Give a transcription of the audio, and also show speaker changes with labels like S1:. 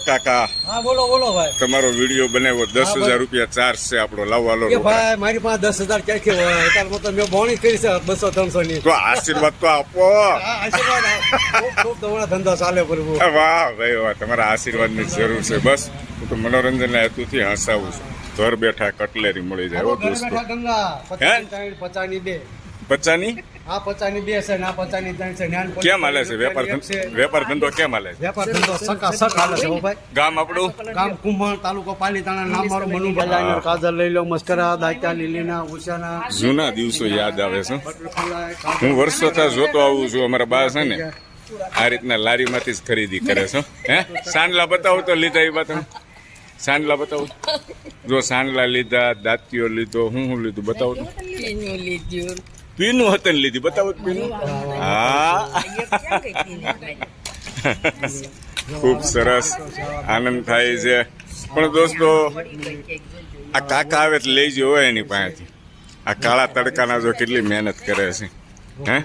S1: કાકા
S2: હા બોલો બોલો ભાઈ.
S1: તમારો વિડીયો બનાવ્યો 10,000 રૂપિયા ચાર્જ છે આપણો લાવવાનો
S2: કે ભાઈ મારી પાસે 10,000 ક્યાંથી હોય અત્યારે તો મેં બોણી કરી છે 200-300 ની.
S1: તો આશીર્વાદ તો આપો.
S2: હા, આશીર્વાદ ખૂબ તમારા ધંધો ચાલે પ્રભુ.
S1: વાહ ભાઈ વાહ, તમારા આશીર્વાદની જરૂર છે. બસ હું તો મનોરંજનના હેતુથી હસાવું છું. ઘર બેઠા કટલેરી મળી જાય હો દોસ્તો.
S2: ગંગા 50 ની 2.
S1: 50 ની
S2: હા 50 ની 2 છે ને આ 50 ની 3 છે.
S1: કેમ હાલે છે વેપાર ધંધો કેમ હાલે છે?
S2: વેપાર ધંધો સકાસક હાલે છે હો ભાઈ.
S1: ગામ આપણું
S2: ગામ કુંભણ તાલુકો પાલીતાણા. નામ મારું મનુભાઈ. કાજલ લઈ લો, મસ્કરા, દાંત્યા, લીલીના, ઉષાના.
S1: જૂના દિવસો યાદ આવે છે. હું વર્ષોથી જોતો આવું છું. અમારા બા છે ને આ રીતના લારીમાંથી જ ખરીદી કરે છે. હે સાંડલા બતાવો તો લીધા એ વાત. સાંડલા બતાવો. જો સાંડલા લીધા, દાંતીઓ લીધો, હું લીધું બતાવો તો. પીનું હતું લીધી, બતાવો પીનું. હા ખૂબ સરસ આનંદ થાય છે. પણ દોસ્તો આ કાકા આવે તો લઈ જવો એની પાસેથી. આ કાળા તડકાના જો કેટલી મહેનત કરે છે. હે